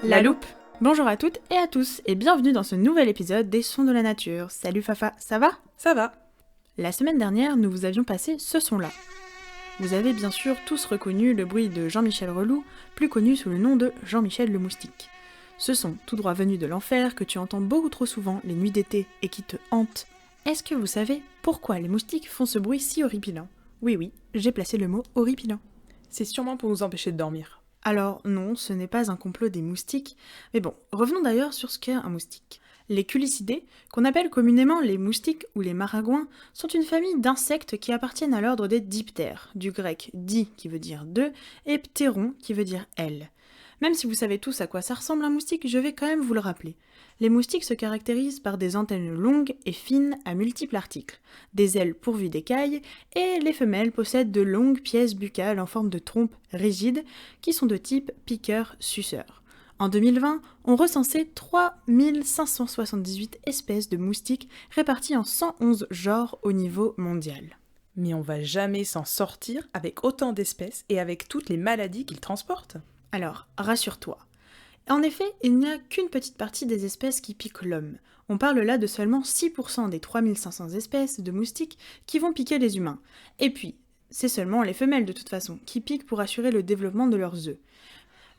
La loupe. Bonjour à toutes et à tous et bienvenue dans ce nouvel épisode des Sons de la Nature. Salut Fafa, ça va ? Ça va. La semaine dernière, nous vous avions passé ce son-là. Vous avez bien sûr tous reconnu le bruit de Jean-Michel Reloux, plus connu sous le nom de Jean-Michel le Moustique. Ce son, tout droit venu de l'enfer, que tu entends beaucoup trop souvent les nuits d'été et qui te hante. Est-ce que vous savez pourquoi les moustiques font ce bruit si horripilant ? Oui, j'ai placé le mot horripilant. C'est sûrement pour nous empêcher de dormir. Alors non, ce n'est pas un complot des moustiques, mais bon, revenons d'ailleurs sur ce qu'est un moustique. Les culicidés, qu'on appelle communément les moustiques ou les maringouins, sont une famille d'insectes qui appartiennent à l'ordre des diptères, du grec di qui veut dire deux et ptéron qui veut dire aile. Même si vous savez tous à quoi ça ressemble un moustique, je vais quand même vous le rappeler. Les moustiques se caractérisent par des antennes longues et fines à multiples articles, des ailes pourvues d'écailles, et les femelles possèdent de longues pièces buccales en forme de trompe rigide qui sont de type piqueur-suceur. En 2020, on recensait 3578 espèces de moustiques réparties en 111 genres au niveau mondial. Mais on va jamais s'en sortir avec autant d'espèces et avec toutes les maladies qu'ils transportent. Alors, rassure-toi. En effet, il n'y a qu'une petite partie des espèces qui piquent l'homme. On parle là de seulement 6% des 3500 espèces de moustiques qui vont piquer les humains. Et puis, c'est seulement les femelles de toute façon qui piquent pour assurer le développement de leurs œufs.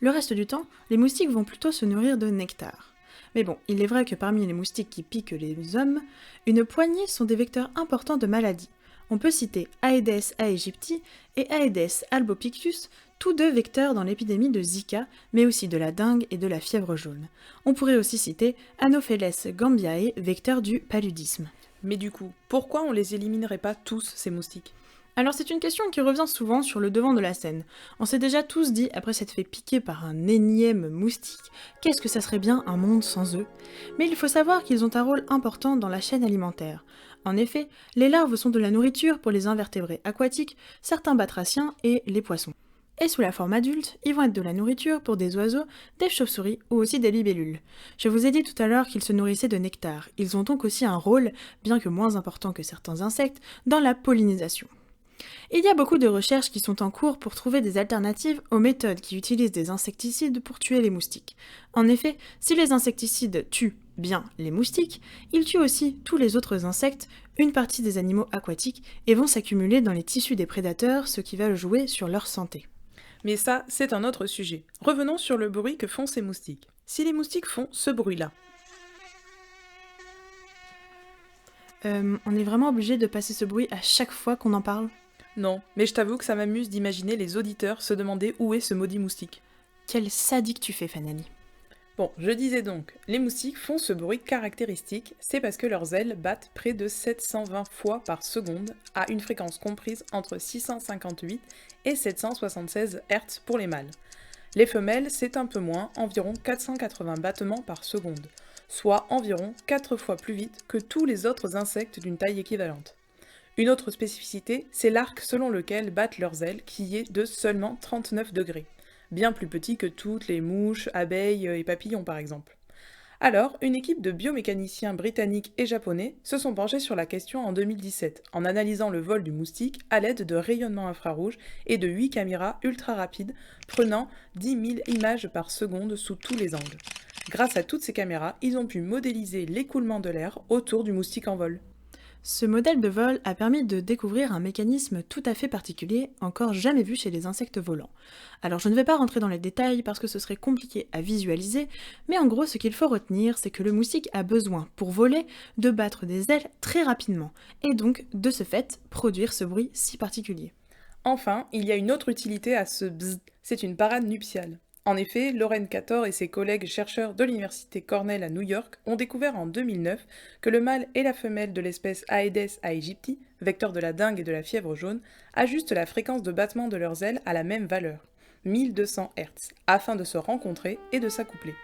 Le reste du temps, les moustiques vont plutôt se nourrir de nectar. Mais bon, il est vrai que parmi les moustiques qui piquent les hommes, une poignée sont des vecteurs importants de maladies. On peut citer Aedes aegypti et Aedes albopictus, tous deux vecteurs dans l'épidémie de Zika, mais aussi de la dengue et de la fièvre jaune. On pourrait aussi citer Anopheles gambiae, vecteur du paludisme. Mais du coup, pourquoi on les éliminerait pas tous, ces moustiques ? Alors c'est une question qui revient souvent sur le devant de la scène. On s'est déjà tous dit, après s'être fait piquer par un énième moustique, qu'est-ce que ça serait bien un monde sans eux ? Mais il faut savoir qu'ils ont un rôle important dans la chaîne alimentaire. En effet, les larves sont de la nourriture pour les invertébrés aquatiques, certains batraciens et les poissons. Et sous la forme adulte, ils vont être de la nourriture pour des oiseaux, des chauves-souris ou aussi des libellules. Je vous ai dit tout à l'heure qu'ils se nourrissaient de nectar. Ils ont donc aussi un rôle, bien que moins important que certains insectes, dans la pollinisation. Il y a beaucoup de recherches qui sont en cours pour trouver des alternatives aux méthodes qui utilisent des insecticides pour tuer les moustiques. En effet, si les insecticides tuent bien les moustiques, ils tuent aussi tous les autres insectes, une partie des animaux aquatiques, et vont s'accumuler dans les tissus des prédateurs, ce qui va jouer sur leur santé. Mais ça, c'est un autre sujet. Revenons sur le bruit que font ces moustiques. Si les moustiques font ce bruit-là. On est vraiment obligé de passer ce bruit à chaque fois qu'on en parle ? Non, mais je t'avoue que ça m'amuse d'imaginer les auditeurs se demander où est ce maudit moustique. Quel sadique tu fais, Fanani. Bon, je disais donc, les moustiques font ce bruit caractéristique, c'est parce que leurs ailes battent près de 720 fois par seconde, à une fréquence comprise entre 658 et 776 Hz pour les mâles. Les femelles, c'est un peu moins, environ 480 battements par seconde, soit environ 4 fois plus vite que tous les autres insectes d'une taille équivalente. Une autre spécificité, c'est l'arc selon lequel battent leurs ailes, qui est de seulement 39 degrés. Bien plus petit que toutes les mouches, abeilles et papillons par exemple. Alors, une équipe de biomécaniciens britanniques et japonais se sont penchés sur la question en 2017, en analysant le vol du moustique à l'aide de rayonnement infrarouge et de 8 caméras ultra rapides, prenant 10 000 images par seconde sous tous les angles. Grâce à toutes ces caméras, ils ont pu modéliser l'écoulement de l'air autour du moustique en vol. Ce modèle de vol a permis de découvrir un mécanisme tout à fait particulier, encore jamais vu chez les insectes volants. Alors je ne vais pas rentrer dans les détails parce que ce serait compliqué à visualiser, mais en gros ce qu'il faut retenir, c'est que le moustique a besoin, pour voler, de battre des ailes très rapidement, et donc, de ce fait, produire ce bruit si particulier. Enfin, il y a une autre utilité à ce bzzz, c'est une parade nuptiale. En effet, Loren Cator et ses collègues chercheurs de l'université Cornell à New York ont découvert en 2009 que le mâle et la femelle de l'espèce Aedes aegypti, vecteur de la dengue et de la fièvre jaune, ajustent la fréquence de battement de leurs ailes à la même valeur, 1200 Hz, afin de se rencontrer et de s'accoupler.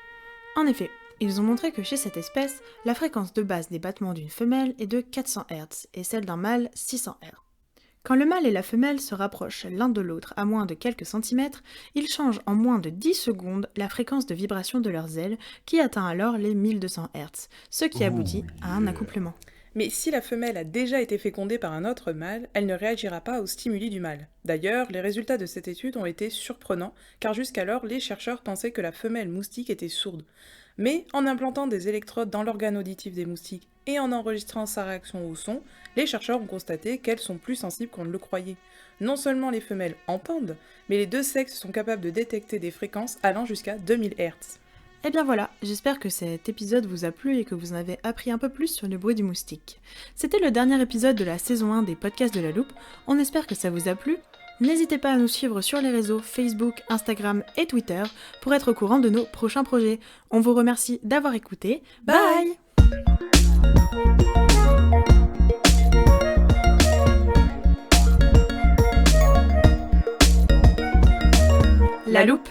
En effet, ils ont montré que chez cette espèce, la fréquence de base des battements d'une femelle est de 400 Hz et celle d'un mâle 600 Hz. Quand le mâle et la femelle se rapprochent l'un de l'autre à moins de quelques centimètres, ils changent en moins de 10 secondes la fréquence de vibration de leurs ailes qui atteint alors les 1200 Hz, ce qui aboutit à un accouplement. Mais si la femelle a déjà été fécondée par un autre mâle, elle ne réagira pas aux stimuli du mâle. D'ailleurs, les résultats de cette étude ont été surprenants, car jusqu'alors, les chercheurs pensaient que la femelle moustique était sourde. Mais en implantant des électrodes dans l'organe auditif des moustiques et en enregistrant sa réaction au son, les chercheurs ont constaté qu'elles sont plus sensibles qu'on ne le croyait. Non seulement les femelles entendent, mais les deux sexes sont capables de détecter des fréquences allant jusqu'à 2000 Hz. Et bien voilà, j'espère que cet épisode vous a plu et que vous en avez appris un peu plus sur le bruit du moustique. C'était le dernier épisode de la saison 1 des podcasts de la Loupe, on espère que ça vous a plu. N'hésitez pas à nous suivre sur les réseaux Facebook, Instagram et Twitter pour être au courant de nos prochains projets. On vous remercie d'avoir écouté. Bye. La Loupe.